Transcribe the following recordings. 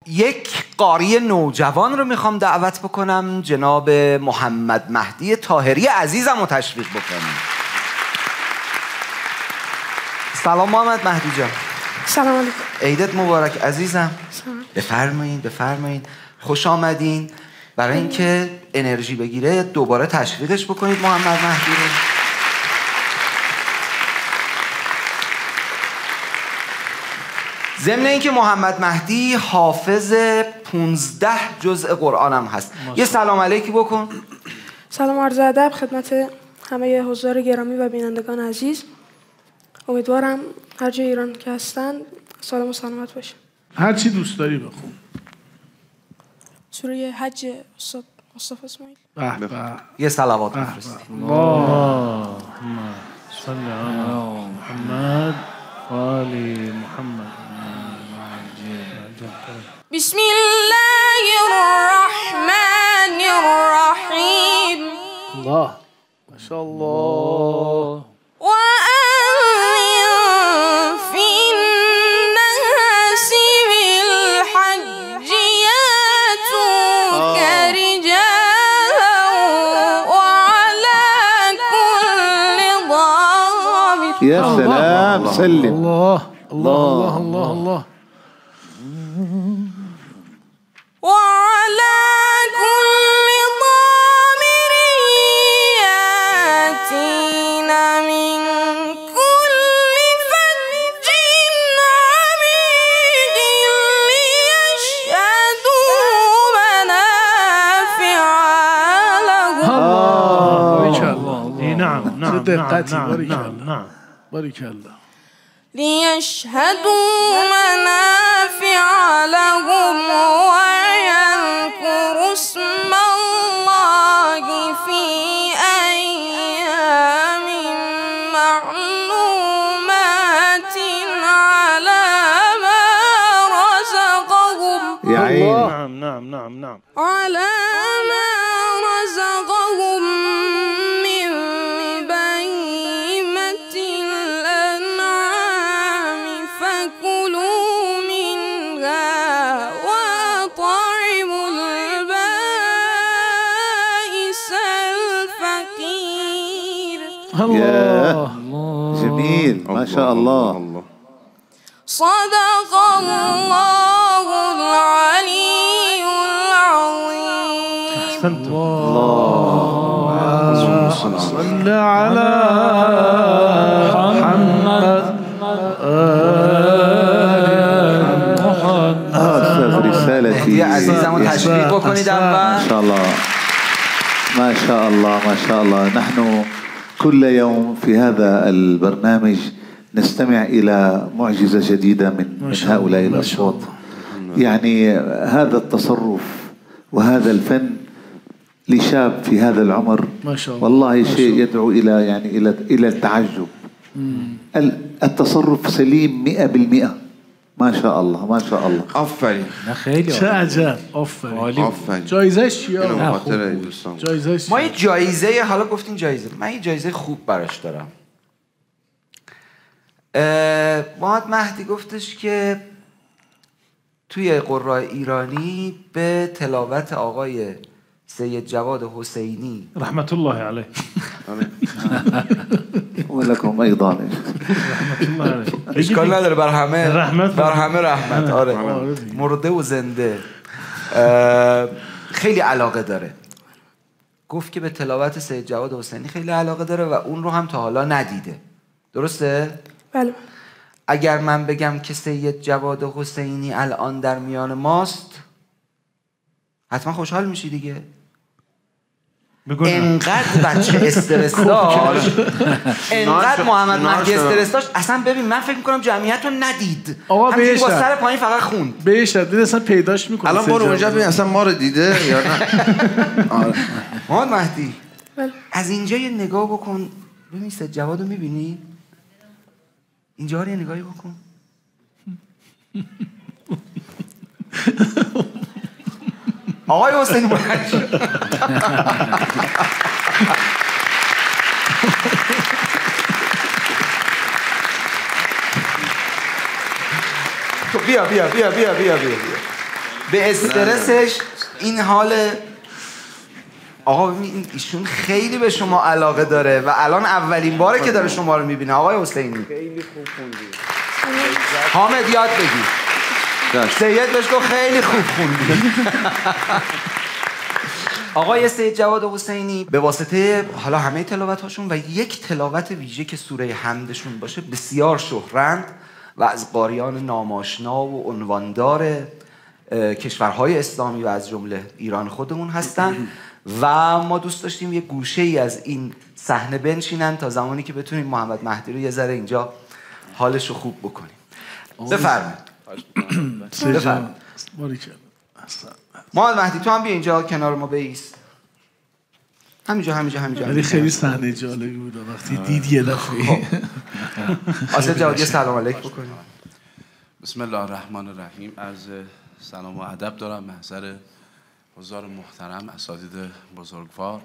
یک قاری نوجوان رو میخوام دعوت بکنم، جناب محمد مهدی طاهری عزیزم رو تشویق بکنم. سلام محمد مهدی جان. سلام علیکم. عیدت مبارک عزیزم. سلام. بفرمایین خوش آمدین. برای اینکه انرژی بگیره دوباره تشویقش بکنید محمد مهدی رو. ضمن اینکه محمد مهدی حافظ 15 جزء قرآن هم هست. یه سلام علیکی بکن. سلام عرض ادب خدمت همه حضار گرامی و بینندگان عزیز. امیدوارم هر جای ایران که هستن سلام و سلامت باشه. هر چی دوست داری بخون. سوره حج استاد مصطفی اسماعیل. به به. یه صلوات بفرستید. اللهم صل علی محمد و آل محمد. بسم الله الرحمن الرحیم. الله ما شاء الله. في الناس بالحج ياتوك رجالا وعلى كل ضامر. يا سلام سلم. الله الله الله الله. وعلى كل ضامر ياتين من كل فج عميق ليشهدوا منافع لهم. بارك الله. نعم نعم نعم بارك الله. ليشهدوا منافع لهم ويذكروا اسم الله في أيام معلومات على ما رزقهم. يا عين. نعم على ما رزقهم من بهيمة الأنعام فكلوا منها وأطعموا البائس الفقير. الله جميل ما شاء الله. صدق الله العلي العظيم. أحسنتم. اللهم صل على محمد أستاذ رسالتي يا عزيزم تشویق بکنید اول. ما شاء الله ما شاء الله ما شاء الله. نحن كل يوم في هذا البرنامج نستمع إلى معجزة جديدة من هؤلاء الأصوات. يعني هذا التصرف وهذا الفن لشاب في هذا العمر ما شاء الله. والله شيء يدعو إلى يعني إلى التعجب. التصرف سليم 100%. ما شاء الله ما شاء الله. آفرین. نه خیلی چه عجب. آفرین. جایزش چیا؟ جایزش ما یه جایزه، حالا گفتین جایزه، من یه جایزه خوب براش دارم. محمد مهدی گفتش که توی قرای ایرانی به تلاوت آقای سید جواد حسینی رحمت الله علیه ولكم أيضا رحمت الله علیه اشکال نداره، بر همه رحمت. آره مرده و زنده. خیلی علاقه داره. گفت که به تلاوت سید جواد حسینی خیلی علاقه داره و اون رو هم تا حالا ندیده. درسته؟ بله. اگر من بگم که سید جواد حسینی الان در میان ماست حتما خوشحال میشی دیگه. انقدر بچه استرس داشت، انقدر محمد مهدی استرس داشت، اصلا ببین من فکر میکنم جمعیت رو ندید. آقا همینجوری با سر پایین فقط خوند. بهش دید اصلا پیداش میکنه. الان برو اونجا ببین اصلا ما رو دیده یا نه. محمد مهدی بله. از اینجا یه نگاه بکن ببین سید جواد رو میبینی؟ اینجا رو یه نگاهی بکن. آقای حسینی باید بیا به استرسش این حال آقا ببین ایشون خیلی به شما علاقه داره و الان اولین باره که داره شما رو میبینه. آقای حسینی خیلی خوب خوندی. حامد یاد بگیر. سید بهش گفت خیلی خوب خوندی. آقای سید جواد حسینی به واسطه حالا همه تلاوت‌هاشون و یک تلاوت ویژه که سوره حمدشون باشه بسیار شهرند و از قاریان ناماشنا و عنواندار کشورهای اسلامی و از جمله ایران خودمون هستن و ما دوست داشتیم یه گوشه ای از این صحنه بنشینن تا زمانی که بتونیم محمد مهدی رو یه ذره اینجا حالش رو خوب بکنیم. بفرمایید. بفرمایید. محمد مهدی تو هم بیا اینجا کنار ما بایست. همینجا. ولی خیلی صحنه جالبی بود وقتی دید یه دفعه. آسد جوادی سلام علیک بکنیم. بسم الله الرحمن الرحیم. عرض سلام و ادب دارم محضر حضار محترم، اساتید بزرگوار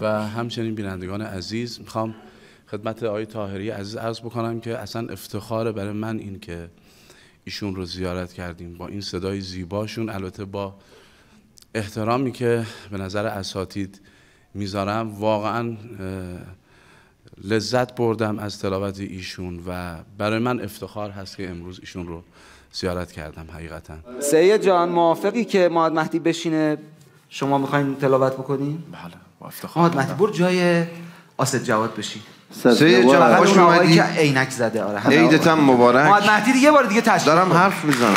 و همچنین بینندگان عزیز. میخوام خدمت آقای طاهری عزیز عرض بکنم که اصلا افتخاره برای من این که ایشون رو زیارت کردیم با این صدای زیباشون، البته با احترامی که به نظر اساتید میذارم. واقعا لذت بردم از تلاوت ایشون و برای من افتخار هست که امروز ایشون رو زیارت کردم حقیقتا. سید جان موافقی که محمد مهدی بشینه شما میخواین تلاوت بکنین؟ بله با افتخار. محمد مهدی برو جای آسد جواد بشین. سید جان خوش اومدی. که عینک زده. آره عیدت هم مبارک. محمد مهدی یه بار دیگه تشریف دارم حرف میزنم.